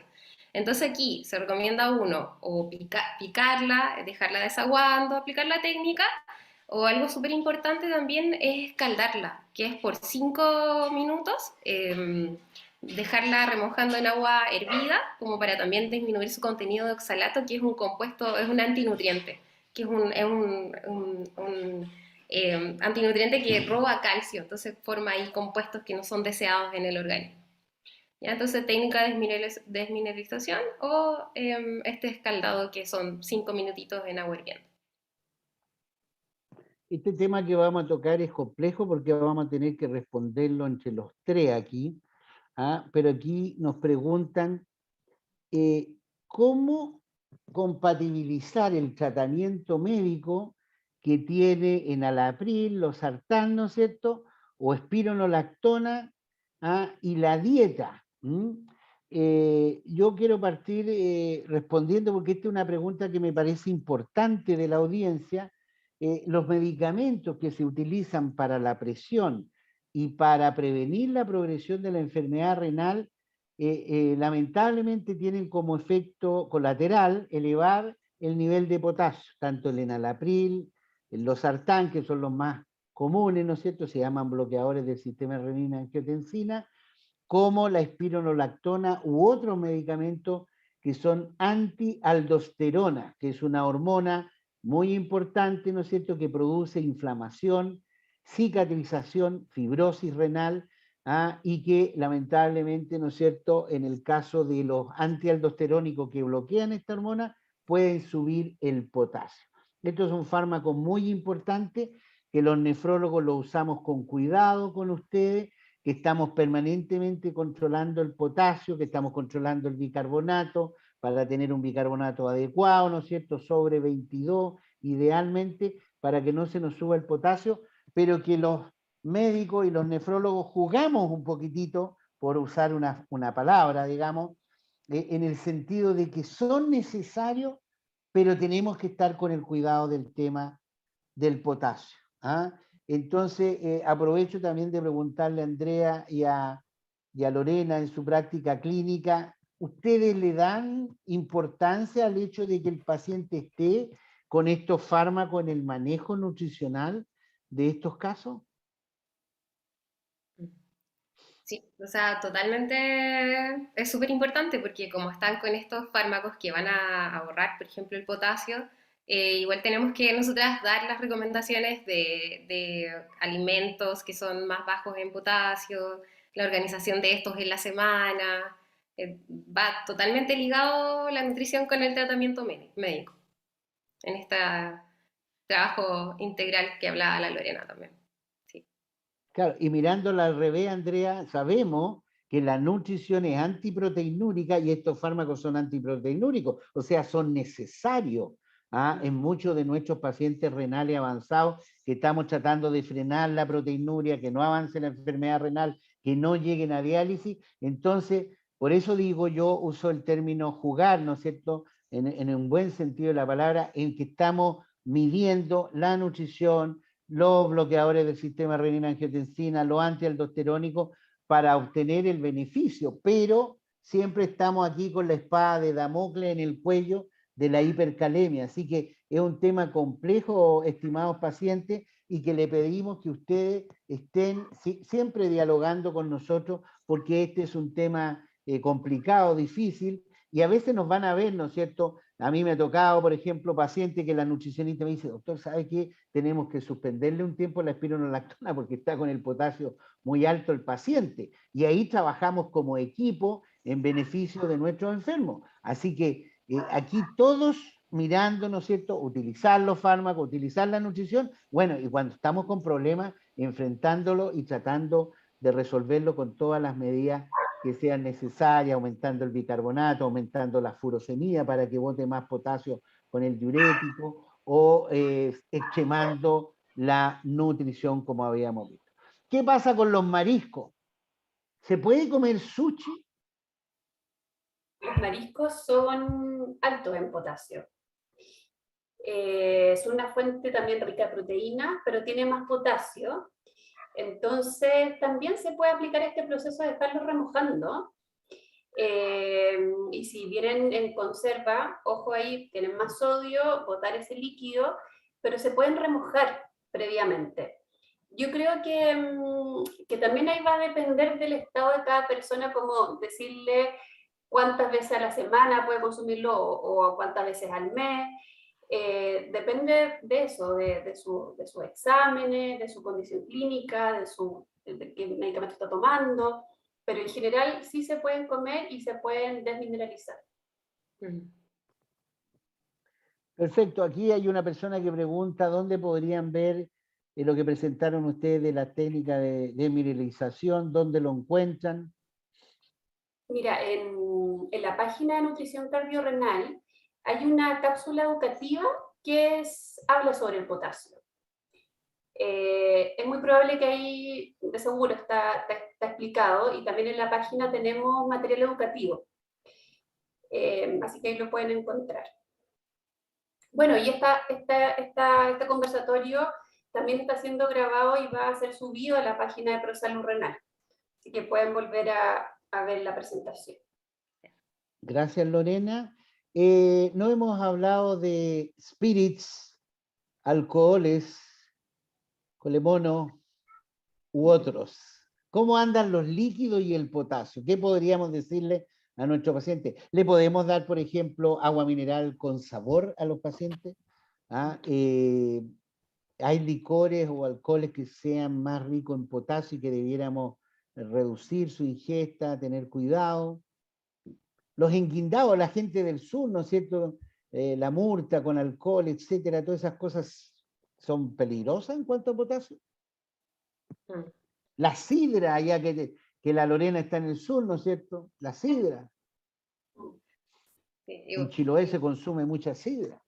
Speaker 3: Entonces aquí se recomienda uno, o picarla, dejarla desaguando, aplicar la técnica, o algo súper importante también es escaldarla, que es por 5 minutos, dejarla remojando en agua hervida, como para también disminuir su contenido de oxalato, que es un compuesto, es un antinutriente, que es un antinutriente que roba calcio, entonces forma ahí compuestos que no son deseados en el organismo. ¿Ya? Entonces, técnica de desmineralización o este escaldado que son 5 minutitos en agua hirviendo.
Speaker 1: Este tema que vamos a tocar es complejo porque vamos a tener que responderlo entre los tres aquí, ¿ah? Pero aquí nos preguntan cómo compatibilizar el tratamiento médico que tiene enalapril, losartán, ¿no es cierto?, o espironolactona, ¿ah?, y la dieta. Yo quiero partir respondiendo, porque esta es una pregunta que me parece importante de la audiencia. Los medicamentos que se utilizan para la presión y para prevenir la progresión de la enfermedad renal lamentablemente tienen como efecto colateral elevar el nivel de potasio, tanto el enalapril, el losartán, que son los más comunes, ¿no es cierto?, se llaman bloqueadores del sistema renina-angiotensina, como la espironolactona u otros medicamentos que son antialdosterona, que es una hormona muy importante, ¿no es cierto?, que produce inflamación, cicatrización, fibrosis renal, y que lamentablemente, ¿no es cierto?, en el caso de los antialdosterónicos que bloquean esta hormona, pueden subir el potasio. Esto es un fármaco muy importante que los nefrólogos lo usamos con cuidado con ustedes, que estamos permanentemente controlando el potasio, que estamos controlando el bicarbonato para tener un bicarbonato adecuado, ¿no es cierto?, sobre 22, idealmente, para que no se nos suba el potasio, pero que los médicos y los nefrólogos jugamos un poquitito, por usar una palabra, digamos, en el sentido de que son necesarios, pero tenemos que estar con el cuidado del tema del potasio. ¿Ah? Entonces, aprovecho también de preguntarle a Andrea y a Lorena en su práctica clínica, ¿ustedes le dan importancia al hecho de que el paciente esté con estos fármacos en el manejo nutricional de estos casos?
Speaker 3: Sí, o sea, totalmente es súper importante porque como están con estos fármacos que van a ahorrar, por ejemplo, el potasio, igual tenemos que nosotras dar las recomendaciones de alimentos que son más bajos en potasio, la organización de estos en la semana, va totalmente ligado la nutrición con el tratamiento médico, en este trabajo integral que hablaba la Lorena también. Sí.
Speaker 1: Claro, y mirándola al revés, Andrea, sabemos que la nutrición es antiproteinúrica y estos fármacos son antiproteinúricos, o sea, son necesarios en muchos de nuestros pacientes renales avanzados que estamos tratando de frenar la proteinuria, que no avance la enfermedad renal, que no lleguen a diálisis. Entonces, por eso digo, yo uso el término jugar, ¿no es cierto?, en un buen sentido de la palabra, en que estamos midiendo la nutrición, los bloqueadores del sistema renina-angiotensina, los antialdosterónicos, para obtener el beneficio, pero siempre estamos aquí con la espada de Damocles en el cuello de la hipercalemia. Así que es un tema complejo, estimados pacientes, y que le pedimos que ustedes estén siempre dialogando con nosotros, porque este es un tema complicado, difícil, y a veces nos van a ver, ¿no es cierto? A mí me ha tocado, por ejemplo, pacientes que la nutricionista me dice, doctor, ¿sabe qué? Tenemos que suspenderle un tiempo la espironolactona porque está con el potasio muy alto el paciente. Y ahí trabajamos como equipo en beneficio de nuestros enfermos. Así que aquí todos mirando, ¿no es cierto?, utilizar los fármacos, utilizar la nutrición, bueno, y cuando estamos con problemas, enfrentándolo y tratando de resolverlo con todas las medidas que sean necesarias, aumentando el bicarbonato, aumentando la furosemida para que bote más potasio con el diurético, o extremando la nutrición como habíamos visto. ¿Qué pasa con los mariscos? ¿Se puede comer sushi?
Speaker 2: Los mariscos son altos en potasio. Es una fuente también rica de proteínas, pero tiene más potasio. Entonces, también se puede aplicar este proceso de estarlo remojando. Y si vienen en conserva, ojo ahí, tienen más sodio, botar ese líquido, pero se pueden remojar previamente. Yo creo que también ahí va a depender del estado de cada persona, como decirle cuántas veces a la semana puede consumirlo o cuántas veces al mes. Depende de eso, de sus exámenes, de su condición clínica, de qué medicamento está tomando, pero en general sí se pueden comer y se pueden desmineralizar.
Speaker 1: Perfecto, aquí hay una persona que pregunta dónde podrían ver lo que presentaron ustedes de la técnica de desmineralización, dónde lo encuentran.
Speaker 2: Mira, en la página de nutrición cardiorrenal hay una cápsula educativa que habla sobre el potasio. Es muy probable que ahí, de seguro, está explicado, y también en la página tenemos material educativo. Así que ahí lo pueden encontrar. Bueno, y este conversatorio también está siendo grabado y va a ser subido a la página de ProSalud Renal. Así que pueden volver a ver la presentación.
Speaker 1: Gracias, Lorena. No hemos hablado de spirits, alcoholes, colemono u otros. ¿Cómo andan los líquidos y el potasio? ¿Qué podríamos decirle a nuestro paciente? ¿Le podemos dar, por ejemplo, agua mineral con sabor a los pacientes? ¿Hay licores o alcoholes que sean más ricos en potasio y que debiéramos reducir su ingesta, tener cuidado? Los enguindados, la gente del sur, ¿no es cierto? La murta con alcohol, etcétera, todas esas cosas son peligrosas en cuanto a potasio. La sidra, allá que la Lorena está en el sur, ¿no es cierto? La sidra. En Chiloé se consume mucha sidra.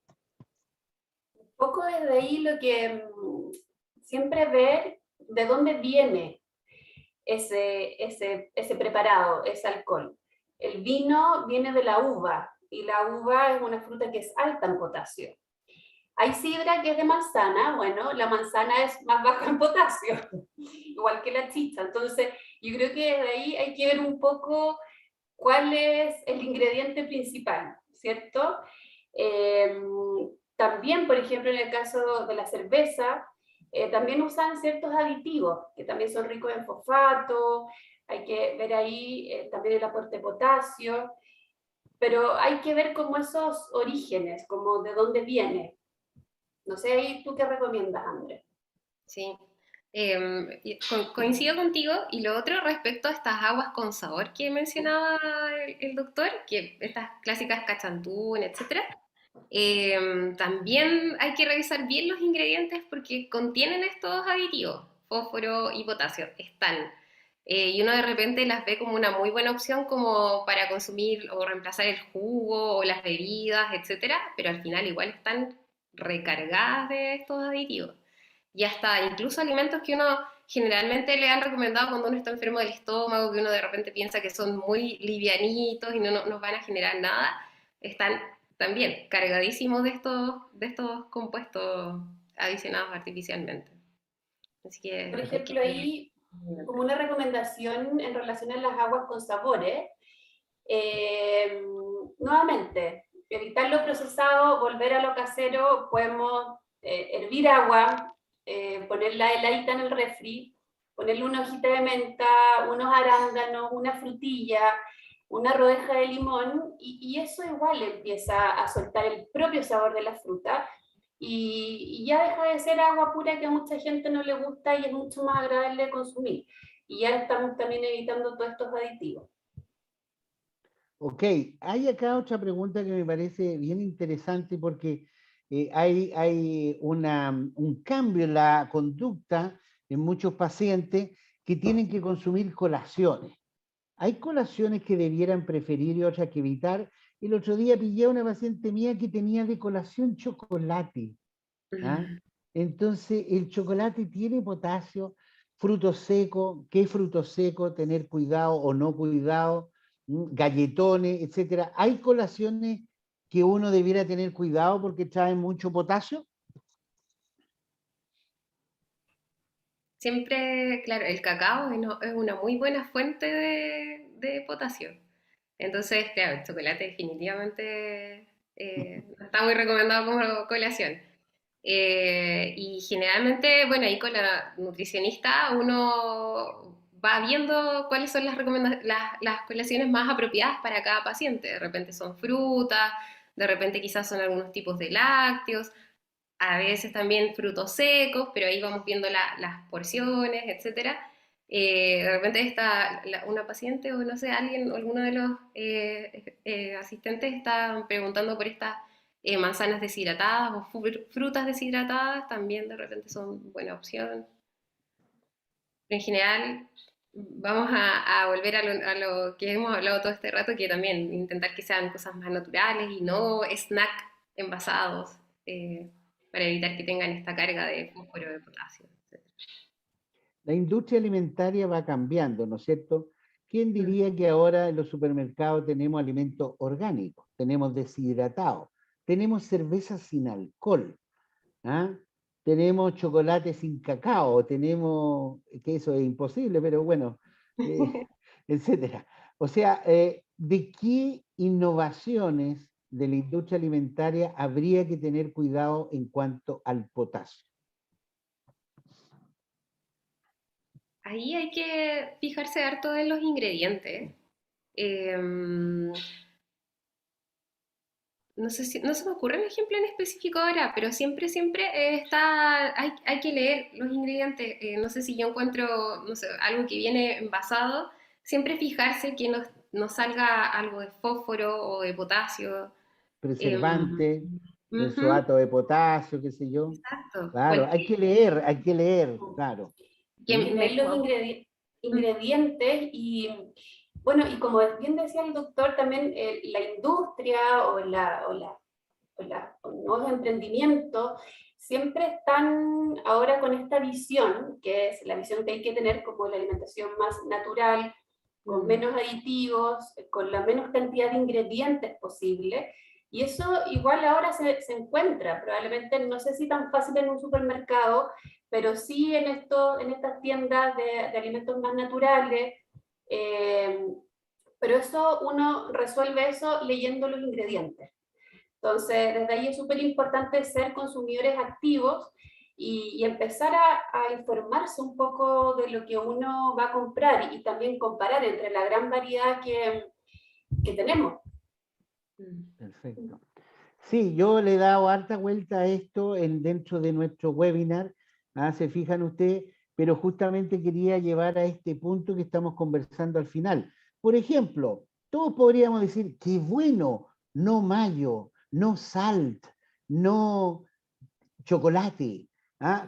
Speaker 2: Un poco desde ahí lo que siempre ver de dónde viene ese preparado, ese alcohol. El vino viene de la uva, y la uva es una fruta que es alta en potasio. Hay sidra que es de manzana, bueno, la manzana es más baja en potasio, igual que la chicha. Entonces, yo creo que desde ahí hay que ver un poco cuál es el ingrediente principal, ¿cierto? También, por ejemplo, en el caso de la cerveza, también usan ciertos aditivos que también son ricos en fosfato. Hay que ver ahí también el aporte de potasio, pero hay que ver como esos orígenes, como de dónde viene. No sé, ¿y tú qué recomiendas, Andrés?
Speaker 3: Sí, coincido contigo. Y lo otro respecto a estas aguas con sabor que mencionaba el doctor, que estas clásicas cachantún, etcétera, también hay que revisar bien los ingredientes porque contienen estos aditivos, fósforo y potasio, están. Y uno de repente las ve como una muy buena opción como para consumir o reemplazar el jugo o las bebidas, etcétera, pero al final igual están recargadas de estos aditivos. Y hasta incluso alimentos que uno generalmente le han recomendado cuando uno está enfermo del estómago, que uno de repente piensa que son muy livianitos y no nos van a generar nada, están también cargadísimos de estos compuestos adicionados artificialmente. Así que
Speaker 2: Por
Speaker 3: hay que...
Speaker 2: ejemplo, ahí, como una recomendación en relación a las aguas con sabores, nuevamente, evitar lo procesado, volver a lo casero. Podemos hervir agua, ponerla heladita en el refri, ponerle una hojita de menta, unos arándanos, una frutilla, una rodeja de limón, y eso igual empieza a soltar el propio sabor de la fruta, y ya deja de ser agua pura que a mucha gente no le gusta y es mucho más agradable de consumir. Y ya estamos también evitando todos estos aditivos.
Speaker 1: Ok, hay acá otra pregunta que me parece bien interesante porque hay un cambio en la conducta en muchos pacientes que tienen que consumir colaciones. Hay colaciones que debieran preferir y otras que evitar. El otro día pillé a una paciente mía que tenía de colación chocolate. ¿Ah? Entonces, el chocolate tiene potasio, fruto seco, ¿qué fruto seco? Tener cuidado o no cuidado, galletones, etcétera. Hay colaciones que uno debiera tener cuidado porque traen mucho potasio?
Speaker 3: Siempre, claro, el cacao es una muy buena fuente de potasio. Entonces, claro, el chocolate definitivamente no está muy recomendado como colación. Y generalmente, bueno, ahí con la nutricionista uno va viendo cuáles son las colaciones más apropiadas para cada paciente. De repente son frutas, de repente quizás son algunos tipos de lácteos, a veces también frutos secos, pero ahí vamos viendo las porciones, etcétera. De repente está una paciente o no sé, alguien, alguno de los asistentes está preguntando por estas manzanas deshidratadas o frutas deshidratadas, también de repente son buena opción. En general, vamos a volver a lo que hemos hablado todo este rato, que también intentar que sean cosas más naturales y no snack envasados, para evitar que tengan esta carga de fósforo, de potasio, etc.
Speaker 1: La industria alimentaria va cambiando, ¿no es cierto? ¿Quién diría que ahora en los supermercados tenemos alimentos orgánicos, tenemos deshidratados, tenemos cerveza sin alcohol, ¿ah? Tenemos chocolate sin cacao, tenemos, que eso es imposible, pero bueno, etcétera. O sea, ¿de qué innovaciones de la industria alimentaria habría que tener cuidado en cuanto al potasio?
Speaker 3: Ahí hay que fijarse harto en los ingredientes. No sé si, no se me ocurre un ejemplo en específico ahora, pero siempre hay que leer los ingredientes. No sé si yo encuentro, no sé, algo que viene envasado, siempre fijarse que no salga algo de fósforo o de potasio.
Speaker 1: Preservante,
Speaker 3: Ujú,
Speaker 1: benzoato de potasio, qué sé yo.
Speaker 3: exacto.
Speaker 1: Claro, hay que leer, claro.
Speaker 3: Que
Speaker 1: ¿Mm?
Speaker 2: Que leer los ingredientes y, bueno, y como bien decía el doctor, también la industria o nuevos emprendimientos siempre están ahora con esta visión, que es la visión que hay que tener como la alimentación más natural, con menos aditivos, con la menos cantidad de ingredientes posible. Y eso igual ahora se encuentra, probablemente no sé si tan fácil en un supermercado, pero sí en estas tiendas de alimentos más naturales. eh, pero eso uno resuelve eso leyendo los ingredientes. Entonces, desde ahí es súper importante ser consumidores activos y empezar a informarse un poco de lo que uno va a comprar y también comparar entre la gran variedad que tenemos.
Speaker 1: Perfecto. Sí, yo le he dado harta vuelta a esto dentro de nuestro webinar, se fijan ustedes, pero justamente quería llevar a este punto que estamos conversando al final. Por ejemplo, todos podríamos decir, qué bueno, no mayo, no salt, no chocolate,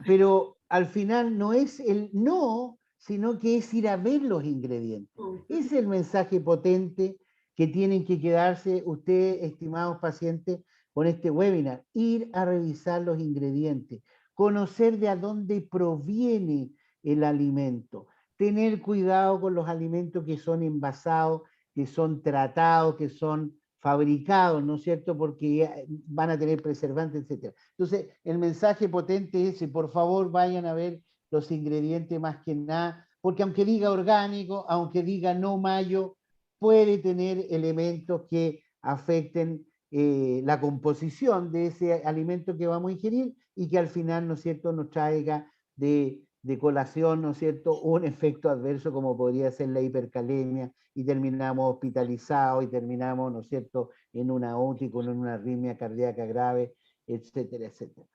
Speaker 1: pero al final no es el no, sino que es ir a ver los ingredientes. Ese es el mensaje potente que tienen que quedarse ustedes, estimados pacientes, con este webinar. Ir a revisar los ingredientes, conocer de a dónde proviene el alimento, tener cuidado con los alimentos que son envasados, que son tratados, que son fabricados, ¿no es cierto? Porque van a tener preservantes, etc. Entonces, el mensaje potente es, por favor, vayan a ver los ingredientes más que nada, porque aunque diga orgánico, aunque diga no mayo, puede tener elementos que afecten la composición de ese alimento que vamos a ingerir y que al final, ¿no es cierto?, nos traiga de colación, ¿no es cierto?, un efecto adverso como podría ser la hipercalemia y terminamos hospitalizados y terminamos, ¿no es cierto?, en una UTI con una arritmia cardíaca grave, etcétera, etcétera.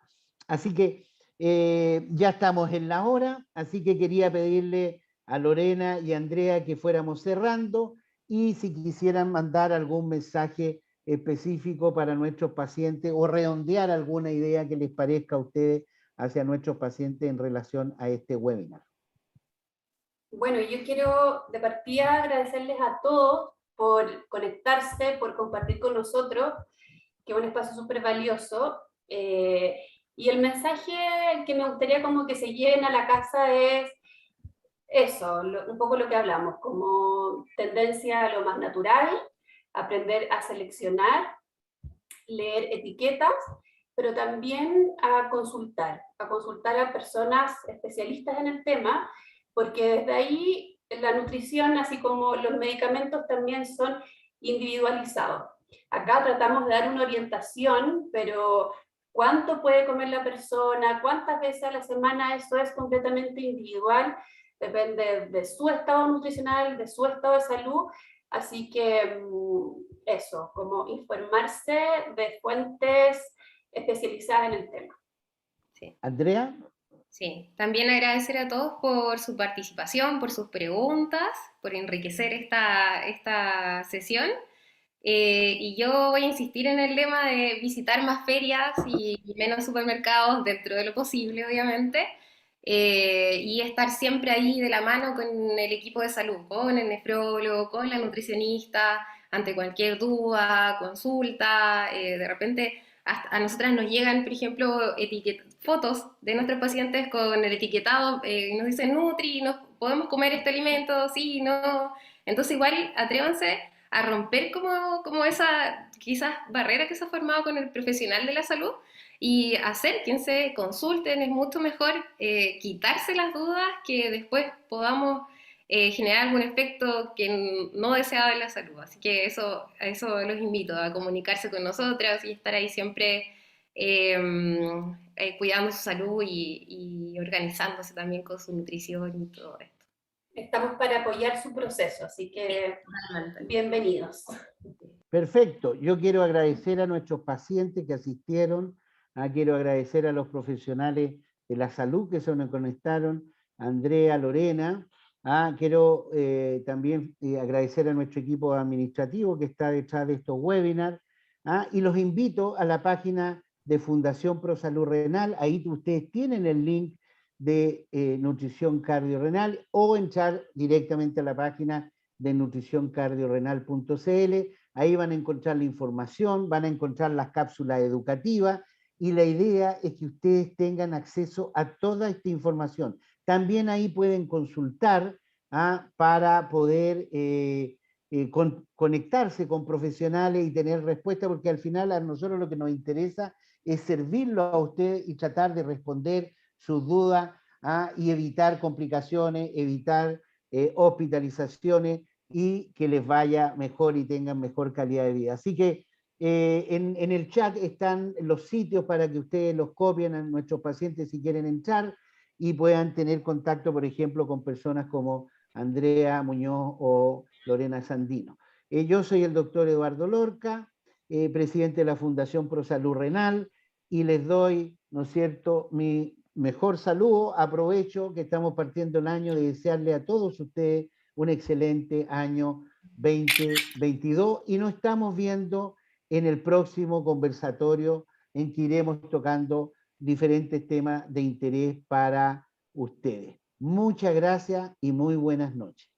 Speaker 1: Así que ya estamos en la hora, así que quería pedirle a Lorena y a Andrea que fuéramos cerrando y si quisieran mandar algún mensaje específico para nuestros pacientes o redondear alguna idea que les parezca a ustedes hacia nuestros pacientes en relación a este webinar.
Speaker 2: Bueno, yo quiero de partida agradecerles a todos por conectarse, por compartir con nosotros, que es un espacio súper valioso. Y el mensaje que me gustaría como que se lleven a la casa es eso, un poco lo que hablamos, como tendencia a lo más natural, aprender a seleccionar leer etiquetas, pero también a consultar a personas especialistas en el tema, porque desde ahí la nutrición, así como los medicamentos, también son individualizados. Acá tratamos de dar una orientación, pero cuánto puede comer la persona, cuántas veces a la semana, eso es completamente individual, depende de su estado nutricional, de su estado de salud, así que eso, como informarse de fuentes especializadas en el tema.
Speaker 3: Sí.
Speaker 1: Andrea.
Speaker 3: Sí, también agradecer a todos por su participación, por sus preguntas, por enriquecer esta sesión. Y yo voy a insistir en el lema de visitar más ferias y menos supermercados dentro de lo posible, obviamente, y estar siempre ahí de la mano con el equipo de salud, con el nefrólogo, con la nutricionista, ante cualquier duda, consulta. De repente a nosotras nos llegan, por ejemplo, fotos de nuestros pacientes con el etiquetado, y nos dicen Nutri, ¿podemos comer este alimento? Sí, no. Entonces igual atrévanse a romper como esa quizás barrera que se ha formado con el profesional de la salud y acérquense, consulten, es mucho mejor quitarse las dudas que después podamos generar algún efecto que no deseado en la salud. Así que a eso los invito, a comunicarse con nosotras y estar ahí siempre cuidando su salud y organizándose también con su nutrición y todo esto.
Speaker 2: Estamos para apoyar su proceso, así que bienvenidos.
Speaker 1: Perfecto. Yo quiero agradecer a nuestros pacientes que asistieron, quiero agradecer a los profesionales de la salud que se nos conectaron, Andrea, Lorena. Quiero también agradecer a nuestro equipo administrativo que está detrás de estos webinars. Y los invito a la página de Fundación Pro Salud Renal. Ahí ustedes tienen el link de nutrición cardiorrenal o entrar directamente a la página de nutricioncardiorrenal.cl. Ahí van a encontrar la información, van a encontrar las cápsulas educativas y la idea es que ustedes tengan acceso a toda esta información. También ahí pueden consultar para poder conectarse con profesionales y tener respuesta, porque al final a nosotros lo que nos interesa es servirlo a ustedes y tratar de responder sus dudas y evitar complicaciones, evitar hospitalizaciones y que les vaya mejor y tengan mejor calidad de vida. Así que en el chat están los sitios para que ustedes los copien a nuestros pacientes si quieren entrar y puedan tener contacto, por ejemplo, con personas como Andrea Muñoz o Lorena Sandino. Yo soy el doctor Eduardo Lorca, presidente de la Fundación Pro Salud Renal, y les doy, ¿no es cierto?, mi mejor saludo. Aprovecho que estamos partiendo el año de desearle a todos ustedes un excelente año 2022 y nos estamos viendo en el próximo conversatorio en que iremos tocando diferentes temas de interés para ustedes. Muchas gracias y muy buenas noches.